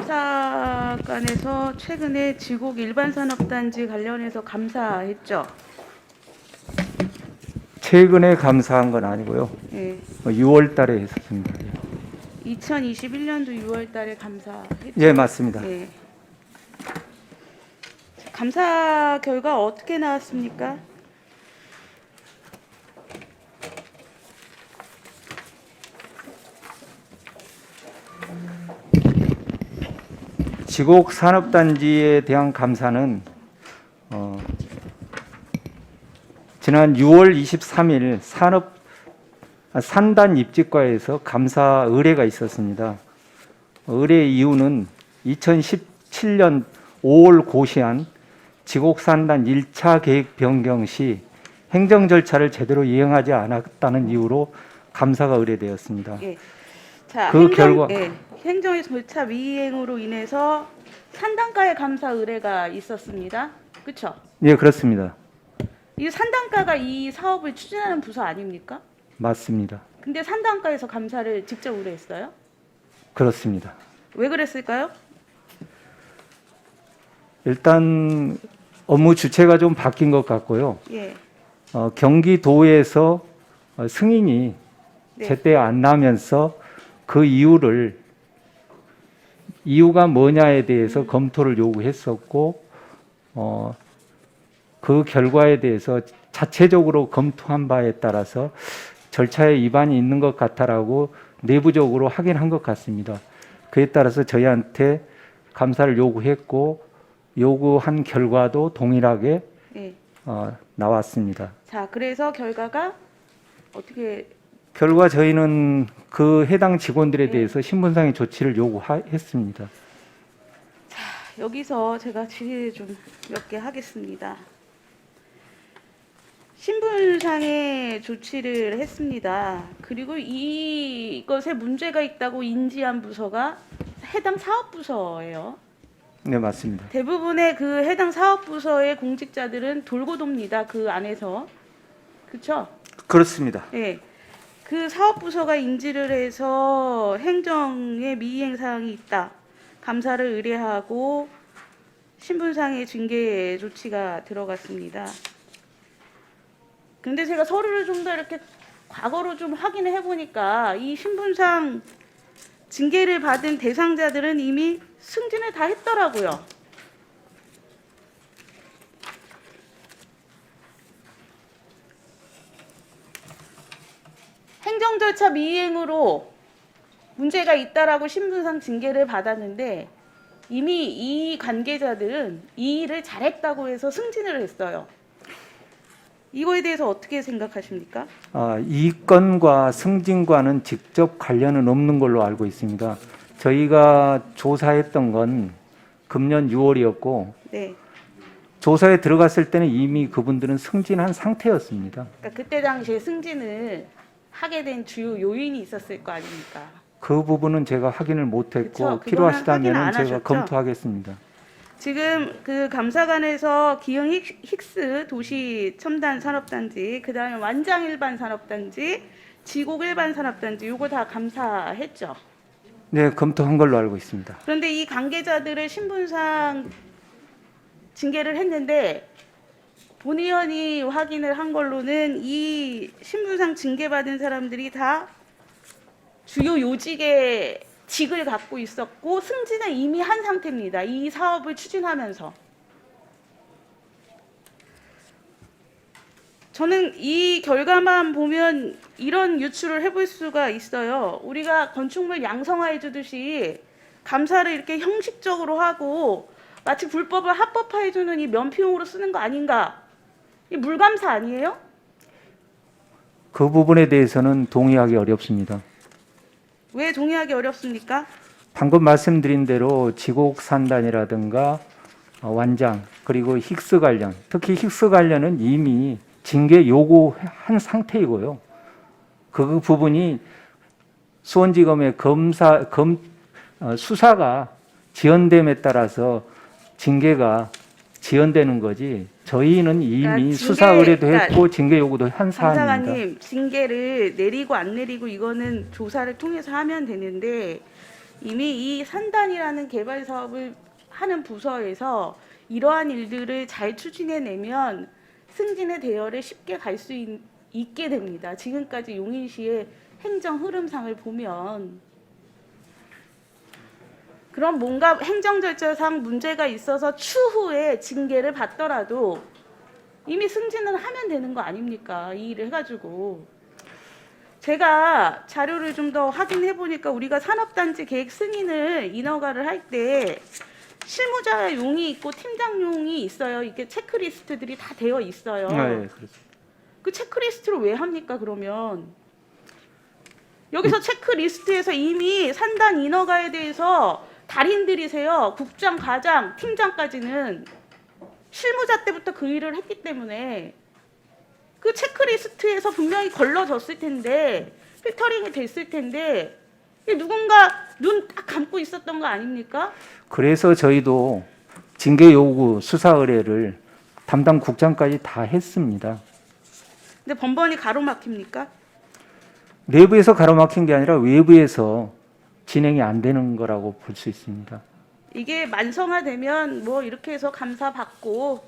감사관에서 최근에 지곡 일반산업단지 관련해서 감사했죠. 최근에 감사한 건 아니고요. 예. 6월 달에 했었습니다. 2021년도 6월 달에 감사했죠. 예, 맞습니다. 예. 감사 결과 어떻게 나왔습니까? 지곡 산업단지에 대한 감사는 지난 6월 23일 산단 입지과에서 감사 의뢰가 있었습니다. 의뢰 이유는 2017년 5월 고시한 지곡 산단 1차 계획 변경 시 행정 절차를 제대로 이행하지 않았다는 이유로 감사가 의뢰되었습니다. 예. 자, 그 결과 행정의 절차 미이행으로 인해서 산단가의 감사 의뢰가 있었습니다. 그렇죠? 예, 그렇습니다. 이 산단가가 이 사업을 추진하는 부서 아닙니까? 맞습니다. 근데 산단가에서 감사를 직접 의뢰했어요? 그렇습니다. 왜 그랬을까요? 일단 업무 주체가 좀 바뀐 것 같고요. 예. 경기도에서 승인이 네. 제때 안 나면서 그 이유가 뭐냐에 대해서 검토를 요구했었고, 그 결과에 대해서 자체적으로 검토한 바에 따라서 절차에 위반이 있는 것 같다라고 내부적으로 확인한 것 같습니다. 그에 따라서 저희한테 감사를 요구했고, 요구한 결과도 동일하게 예. 나왔습니다. 자, 그래서 결과가 어떻게 결과 저희는 그 해당 직원들에 네. 대해서 신분상의 조치를 요구했습니다. 여기서 제가 질의 좀 몇 개 하겠습니다. 신분상의 조치를 했습니다. 그리고 이것에 문제가 있다고 인지한 부서가 해당 사업부서예요. 네, 맞습니다. 대부분의 그 해당 사업부서의 공직자들은 돌고 돕니다. 그 안에서. 그렇죠? 그렇습니다. 예. 그 사업부서가 인지를 해서 행정의 미이행 사항이 있다. 감사를 의뢰하고 신분상의 징계 조치가 들어갔습니다. 근데 제가 서류를 좀 더 이렇게 과거로 좀 확인을 해보니까 이 신분상 징계를 받은 대상자들은 이미 승진을 다 했더라고요. 행정 절차 미이행으로 문제가 있다라고 신분상 징계를 받았는데 이미 이 관계자들은 이 일을 잘했다고 해서 승진을 했어요. 이거에 대해서 어떻게 생각하십니까? 이 건과 승진과는 직접 관련은 없는 걸로 알고 있습니다. 저희가 조사했던 건 금년 6월이었고 네. 조사에 들어갔을 때는 이미 그분들은 승진한 상태였습니다. 그러니까 그때 당시에 승진을 하게 된 주요 요인이 있었을 거 아닙니까? 그 부분은 제가 확인을 그쵸, 못했고 그거는 확인 필요하시다면 안 제가 하셨죠? 검토하겠습니다. 지금 그 감사관에서 기흥 힉스 도시 첨단 산업단지, 그다음에 완장 일반 산업단지, 지곡 일반 산업단지 요거 다 감사했죠. 네, 검토한 걸로 알고 있습니다. 그런데 이 관계자들을 신분상 징계를 했는데 본의원이 확인을 한 걸로는 이 신분상 징계받은 사람들이 다 주요 요직의 직을 갖고 있었고 승진을 이미 한 상태입니다. 이 사업을 추진하면서. 저는 이 결과만 보면 이런 유추를 해볼 수가 있어요. 우리가 건축물 양성화해 주듯이 감사를 이렇게 형식적으로 하고 마치 불법을 합법화해 주는 이 면피용으로 쓰는 거 아닌가? 이 물감사 아니에요? 그 부분에 대해서는 동의하기 어렵습니다. 왜 동의하기 어렵습니까? 방금 말씀드린 대로 지곡 산단이라든가 완장 그리고 힉스 관련, 특히 힉스 관련은 이미 징계 요구한 상태이고요. 그 부분이 수원지검의 수사가 지연됨에 따라서 징계가 지연되는 거지. 저희는 이미 그러니까 수사 의뢰도 했고 징계 요구도 한 사안입니다. 감사관님 징계를 내리고 안 내리고 이거는 조사를 통해서 하면 되는데 이미 이 산단이라는 개발 사업을 하는 부서에서 이러한 일들을 잘 추진해내면 승진의 대열에 쉽게 갈 수 있게 됩니다. 지금까지 용인시의 행정 흐름상을 보면. 그럼 뭔가 행정 절차상 문제가 있어서 추후에 징계를 받더라도 이미 승진을 하면 되는 거 아닙니까? 이 일을 해가지고. 제가 자료를 좀 더 확인해 보니까 우리가 산업단지 계획 승인을 인허가를 할 때 실무자 용이 있고 팀장 용이 있어요. 이게 체크리스트들이 다 되어 있어요. 아, 예, 그렇습니다. 그 체크리스트를 왜 합니까? 그러면 여기서 체크리스트에서 이미 산단 인허가에 대해서 달인들이세요. 국장, 과장, 팀장까지는 실무자 때부터 그 일을 했기 때문에 그 체크리스트에서 분명히 걸러졌을 텐데 필터링이 됐을 텐데 누군가 눈 딱 감고 있었던 거 아닙니까? 그래서 저희도 징계 요구 수사 의뢰를 담당 국장까지 다 했습니다. 근데 번번이 가로막힙니까? 내부에서 가로막힌 게 아니라 외부에서 진행이 안 되는 거라고 볼 수 있습니다. 이게 만성화되면 뭐 이렇게 해서 감사 받고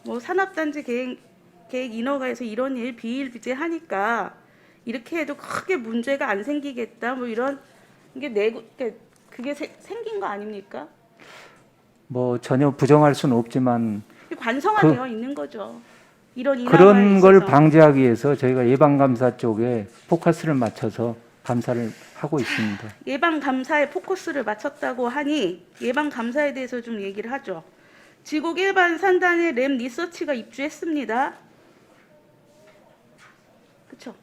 뭐 산업단지 계획 인허가에서 이런 일 비일비재하니까 이렇게 해도 크게 문제가 안 생기겠다 뭐 이런 그게 생긴 거 아닙니까? 뭐 전혀 부정할 수는 없지만 관성화되어 있는 거죠. 이런 인허가에 그런 걸 있어서. 방지하기 위해서 저희가 예방감사 쪽에 포커스를 맞춰서 감사를 하고 있습니다. 예방 감사에 포커스를 맞췄다고 하니 예방 감사에 대해서 좀 얘기를 하죠. 지곡 일반 산단에 램 리서치가 입주했습니다. 그렇죠?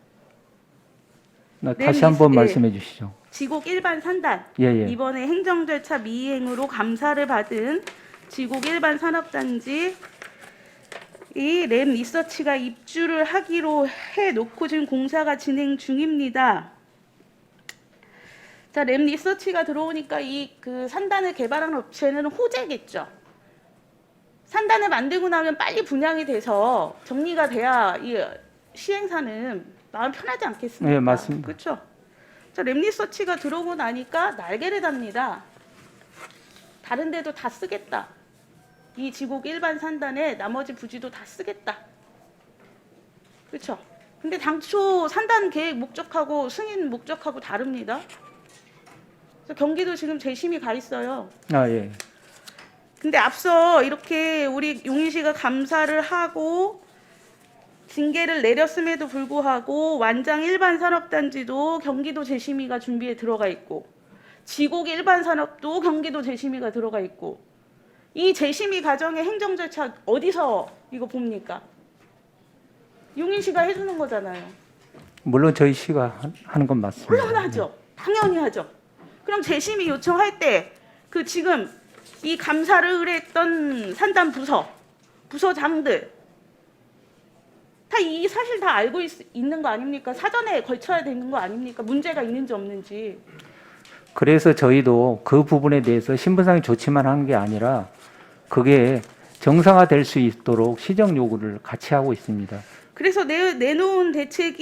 다시 한번 예. 말씀해 주시죠. 지곡 일반 산단 예, 예. 이번에 행정 절차 미이행으로 감사를 받은 지곡 일반 산업단지 이 램 리서치가 입주를 하기로 해놓고 지금 공사가 진행 중입니다. 자, 램 리서치가 들어오니까 이 그 산단을 개발하는 업체는 호재겠죠. 산단을 만들고 나면 빨리 분양이 돼서 정리가 돼야 이 시행사는 마음 편하지 않겠습니까? 네, 맞습니다. 그렇죠. 자, 램 리서치가 들어오고 나니까 날개를 답니다. 다른 데도 다 쓰겠다. 이 지곡 일반 산단에 나머지 부지도 다 쓰겠다. 그렇죠. 근데 당초 산단 계획 목적하고 승인 목적하고 다릅니다. 그래서 경기도 지금 재심이 가 있어요. 아, 예. 근데 앞서 이렇게 우리 용인시가 감사를 하고 징계를 내렸음에도 불구하고 완장 일반 산업단지도 경기도 재심의가 준비에 들어가 있고 지곡 일반 산업도 경기도 재심의가 들어가 있고 이 재심의 과정의 행정 절차 어디서 이거 봅니까? 용인시가 해주는 거잖아요. 물론 저희 시가 하는 건 맞습니다. 물론 하죠. 당연히 하죠. 그럼 재심의 요청할 때 그 지금 이 감사를 의뢰했던 산단 부서장들 다 이 사실 다 알고 있는 거 아닙니까? 사전에 걸쳐야 되는 거 아닙니까? 문제가 있는지 없는지. 그래서 저희도 그 부분에 대해서 신분상의 조치만 하는 게 아니라 그게 정상화될 수 있도록 시정 요구를 같이 하고 있습니다. 그래서 내놓은 대책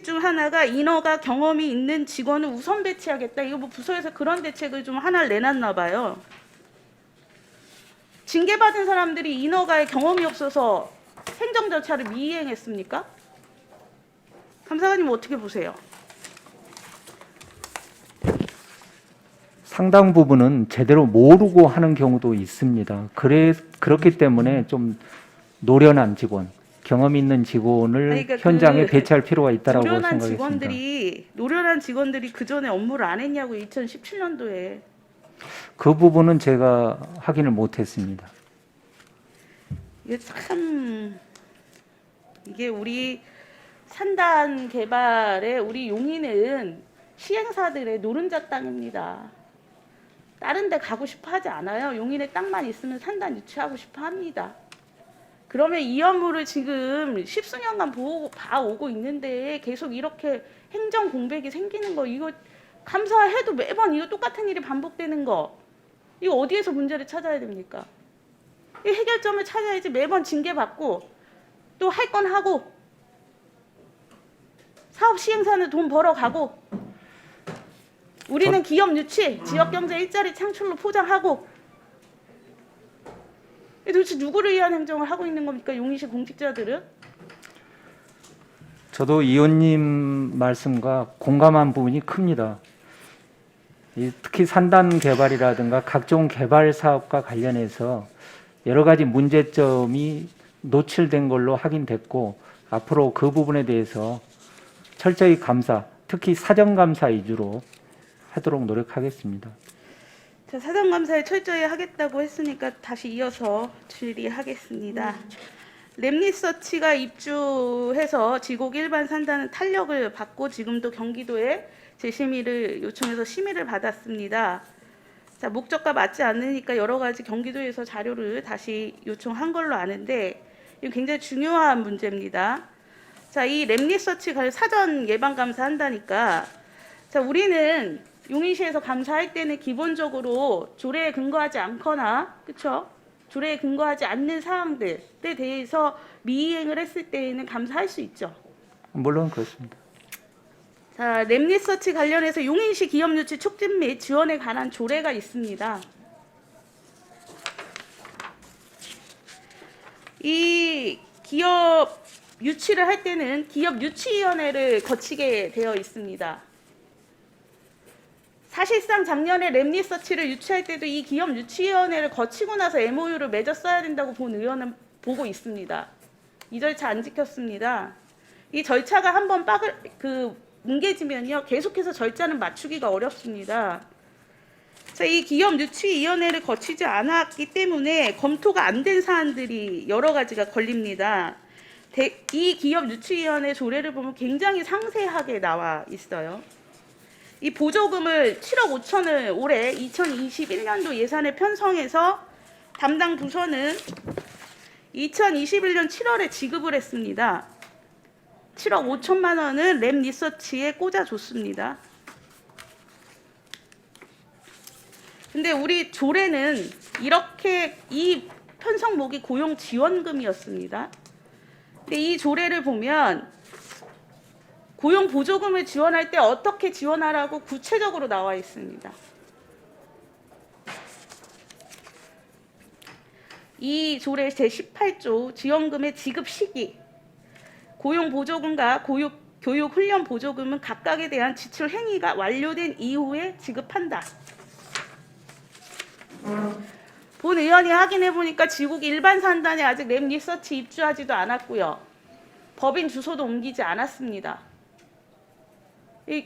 중 하나가 인허가 경험이 있는 직원을 우선 배치하겠다. 이거 뭐 부서에서 그런 대책을 좀 하나를 내놨나 봐요. 징계받은 사람들이 인허가에 경험이 없어서 행정 절차를 미이행했습니까? 감사관님 어떻게 보세요? 상당 부분은 제대로 모르고 하는 경우도 있습니다. 그렇기 때문에 좀 노련한 직원, 경험 있는 직원을 아니, 그러니까 현장에 배치할 필요가 있다라고 생각했습니다. 노련한 직원들이 그 전에 업무를 안 했냐고 2017년도에. 그 부분은 제가 확인을 못했습니다. 이게 참 이게 우리 산단 개발에 우리 용인은 시행사들의 노른자 땅입니다. 다른 데 가고 싶어 하지 않아요. 용인에 땅만 있으면 산단 유치하고 싶어 합니다. 그러면 이 업무를 지금 십수년간 봐오고 있는데 계속 이렇게 행정 공백이 생기는 거 이거 감사해도 매번 이거 똑같은 일이 반복되는 거 이거 어디에서 문제를 찾아야 됩니까? 이 해결점을 찾아야지 매번 징계받고 또 할 건 하고 사업 시행사는 돈 벌어가고 우리는 기업 유치, 지역 경제 일자리 창출로 포장하고, 도대체 누구를 위한 행정을 하고 있는 겁니까? 용인시 공직자들은? 저도 이 의원님 말씀과 공감한 부분이 큽니다. 특히 산단 개발이라든가 각종 개발 사업과 관련해서 여러 가지 문제점이 노출된 걸로 확인됐고, 앞으로 그 부분에 대해서 철저히 감사, 특히 사정감사 위주로 하도록 노력하겠습니다. 자, 사정감사에 철저히 하겠다고 했으니까 다시 이어서 질의하겠습니다. 랩리서치가 입주해서 지곡 일반 산단은 탄력을 받고 지금도 경기도에 재심의를 요청해서 심의를 받았습니다. 자, 목적과 맞지 않으니까 여러 가지 경기도에서 자료를 다시 요청한 걸로 아는데, 이건 굉장히 중요한 문제입니다. 자, 이 랩리서치 사전 예방 감사한다니까, 자, 우리는 용인시에서 감사할 때는 기본적으로 조례에 근거하지 않거나, 그렇죠? 조례에 근거하지 않는 사항들에 대해서 미이행을 했을 때에는 감사할 수 있죠. 물론 그렇습니다. 자, 랩리서치 관련해서 용인시 기업 유치 촉진 및 지원에 관한 조례가 있습니다. 이 기업 유치를 할 때는 기업 유치위원회를 거치게 되어 있습니다. 사실상 작년에 랩리서치를 유치할 때도 이 기업 유치위원회를 거치고 나서 MOU를 맺었어야 된다고 본 의원은 보고 있습니다. 이 절차 안 지켰습니다. 이 절차가 한번 뭉개지면요, 계속해서 절차는 맞추기가 어렵습니다. 자, 이 기업 유치위원회를 거치지 않았기 때문에 검토가 안 된 사안들이 여러 가지가 걸립니다. 이 기업 유치위원회 조례를 보면 굉장히 상세하게 나와 있어요. 이 보조금을 7억 5천을 올해 2021년도 예산에 편성해서 담당 부서는 2021년 7월에 지급을 했습니다. 7억 5천만 원은 랩리서치에 꽂아줬습니다. 근데 우리 조례는 이렇게 이 편성목이 고용지원금이었습니다. 근데 이 조례를 보면 고용보조금을 지원할 때 어떻게 지원하라고 구체적으로 나와 있습니다. 이 조례 제18조 지원금의 지급 시기, 고용보조금과 교육훈련보조금은 각각에 대한 지출 행위가 완료된 이후에 지급한다. 본 의원이 확인해 보니까 지곡 일반 산단에 아직 랩리서치 입주하지도 않았고요. 법인 주소도 옮기지 않았습니다. 이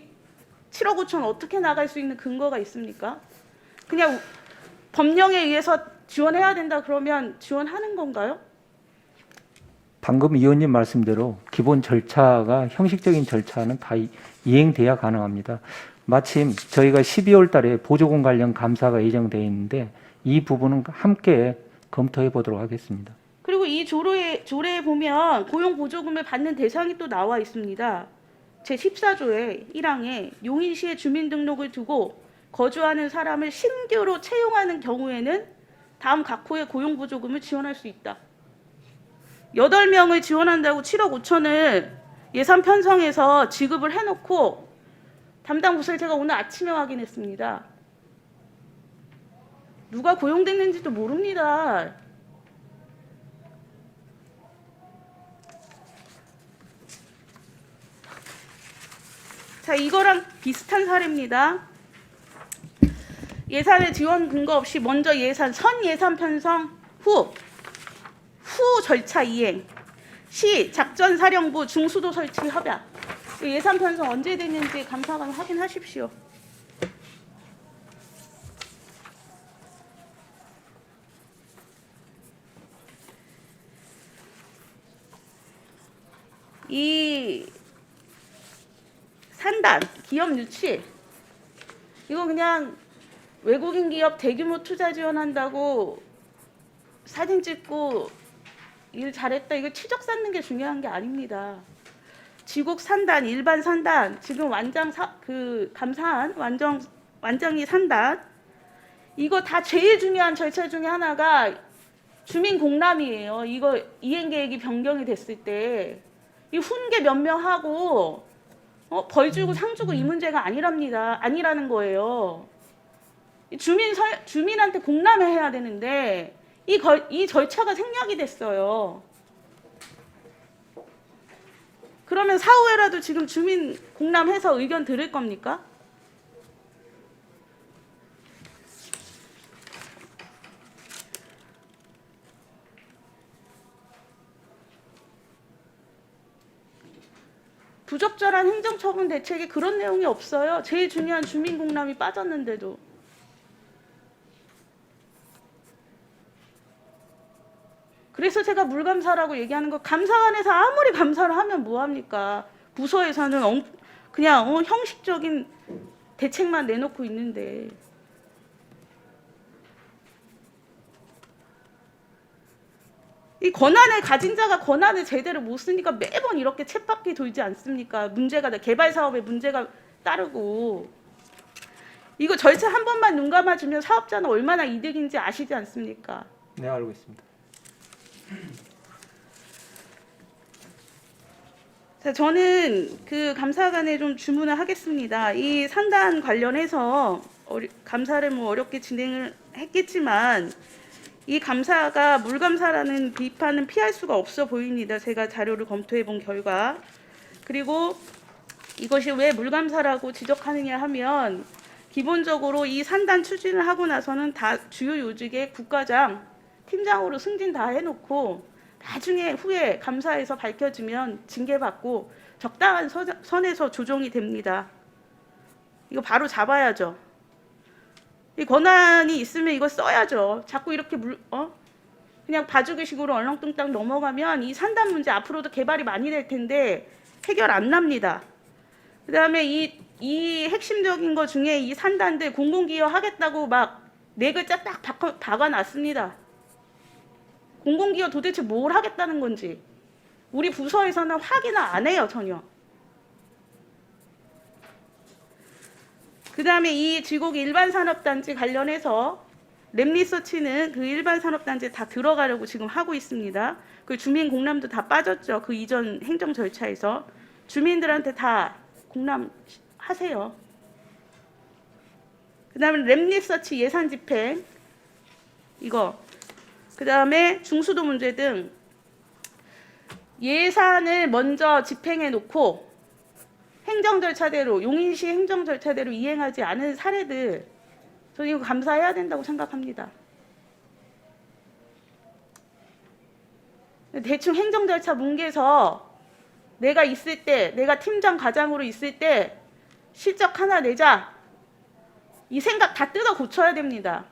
7억 5천 어떻게 나갈 수 있는 근거가 있습니까? 그냥 법령에 의해서 지원해야 된다 그러면 지원하는 건가요? 방금 의원님 말씀대로 기본 절차가 형식적인 절차는 다 이행돼야 가능합니다. 마침 저희가 12월 달에 보조금 관련 감사가 예정되어 있는데 이 부분은 함께 검토해 보도록 하겠습니다. 그리고 이 조례에 보면 고용보조금을 받는 대상이 또 나와 있습니다. 제14조의 1항에 용인시의 주민등록을 두고 거주하는 사람을 신규로 채용하는 경우에는 다음 각 호의 고용보조금을 지원할 수 있다. 8명을 지원한다고 7억 5천을 예산 편성해서 지급을 해놓고 담당 부서를 제가 오늘 아침에 확인했습니다. 누가 고용됐는지도 모릅니다. 자, 이거랑 비슷한 사례입니다. 예산의 지원 근거 없이 먼저 선 예산 편성 후 절차 이행, 시 작전사령부 중수도 설치 협약. 예산 편성 언제 됐는지 감사관 확인하십시오. 이 산단, 기업 유치, 이거 그냥 외국인 기업 대규모 투자 지원한다고 사진 찍고 일 잘했다, 이거 치적 쌓는 게 중요한 게 아닙니다. 지곡 산단, 일반 산단, 지금 감사한 완정리 산단, 이거 다 제일 중요한 절차 중에 하나가 주민 공람이에요. 이거 이행 계획이 변경이 됐을 때 이 훈계 몇 명 하고 벌 주고 상 주고 이 문제가 아니라는 거예요. 주민한테 공람해야 되는데 이 절차가 생략이 됐어요. 그러면 사후에라도 지금 주민 공람해서 의견 들을 겁니까? 부적절한 행정처분 대책에 그런 내용이 없어요. 제일 중요한 주민 공람이 빠졌는데도. 그래서 제가 물감사라고 얘기하는 거, 감사관에서 아무리 감사를 하면 뭐합니까? 부서에서는 그냥 형식적인 대책만 내놓고 있는데. 이 권한을 가진 자가 권한을 제대로 못 쓰니까 매번 이렇게 쳇바퀴 돌지 않습니까? 개발 사업에 문제가 따르고. 이거 절차 한 번만 눈 감아주면 사업자는 얼마나 이득인지 아시지 않습니까? 네, 알고 있습니다. 자, 저는 그 감사관에 좀 주문을 하겠습니다. 이 산단 관련해서 감사를 뭐 어렵게 진행을 했겠지만 이 감사가 물감사라는 비판은 피할 수가 없어 보입니다. 제가 자료를 검토해 본 결과. 그리고 이것이 왜 물감사라고 지적하느냐 하면 기본적으로 이 산단 추진을 하고 나서는 다 주요 요직의 국과장, 팀장으로 승진 다 해놓고 나중에 후에 감사에서 밝혀지면 징계받고 적당한 선에서 조정이 됩니다. 이거 바로 잡아야죠. 이 권한이 있으면 이거 써야죠. 자꾸 이렇게 그냥 봐주기식으로 얼렁뚱땅 넘어가면 이 산단 문제 앞으로도 개발이 많이 될 텐데 해결 안 납니다. 그다음에 이 핵심적인 거 중에 이 산단들 공공기여 하겠다고 막 네 글자 딱 박아놨습니다. 공공기여 도대체 뭘 하겠다는 건지 우리 부서에서는 확인을 안 해요, 전혀. 그다음에 이 지곡 일반산업단지 관련해서 랩리서치는 그 일반산업단지에 다 들어가려고 지금 하고 있습니다. 그 주민 공람도 다 빠졌죠. 그 이전 행정 절차에서. 주민들한테 다 공람하세요. 그다음에 랩리서치 예산 집행 이거. 그다음에 중수도 문제 등 예산을 먼저 집행해 놓고 행정 절차대로 용인시 행정 절차대로 이행하지 않은 사례들 저는 이거 감사해야 된다고 생각합니다. 대충 행정 절차 뭉개서 내가 있을 때 내가 팀장 과장으로 있을 때 실적 하나 내자 이 생각 다 뜯어 고쳐야 됩니다.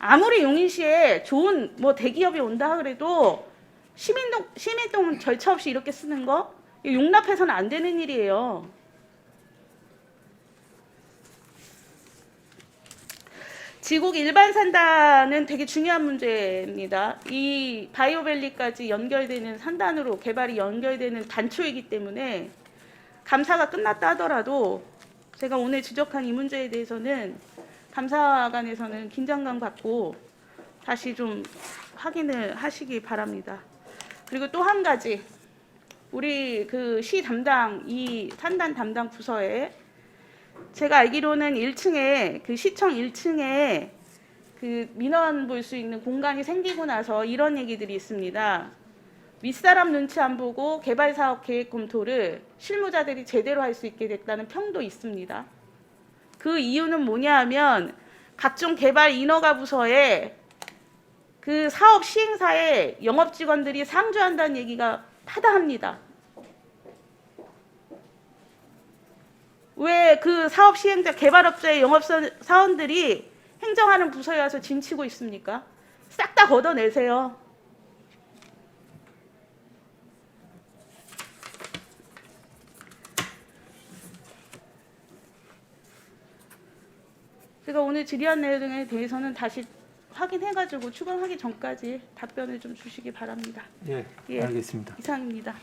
아무리 용인시에 좋은 뭐 대기업이 온다 그래도 시민동 절차 없이 이렇게 쓰는 거 용납해서는 안 되는 일이에요. 지곡 일반 산단은 되게 중요한 문제입니다. 이 바이오밸리까지 연결되는 산단으로 개발이 연결되는 단초이기 때문에 감사가 끝났다 하더라도 제가 오늘 지적한 이 문제에 대해서는 감사관에서는 긴장감 갖고 다시 좀 확인을 하시기 바랍니다. 그리고 또 한 가지 우리 그 시 담당 이 산단 담당 부서에 제가 알기로는 1층에 그 시청 1층에 그 민원 볼 수 있는 공간이 생기고 나서 이런 얘기들이 있습니다. 윗사람 눈치 안 보고 개발 사업 계획 검토를 실무자들이 제대로 할 수 있게 됐다는 평도 있습니다. 그 이유는 뭐냐 하면 각종 개발 인허가 부서에 그 사업 시행사에 영업 직원들이 상주한다는 얘기가 타다합니다. 왜 그 사업 시행자 개발업자의 영업 사원들이 행정하는 부서에 와서 짐치고 있습니까? 싹 다 걷어내세요. 제가 오늘 질의한 내용에 대해서는 다시 확인해가지고 추가하기 전까지 답변을 좀 주시기 바랍니다. 예, 예, 알겠습니다. 이상입니다.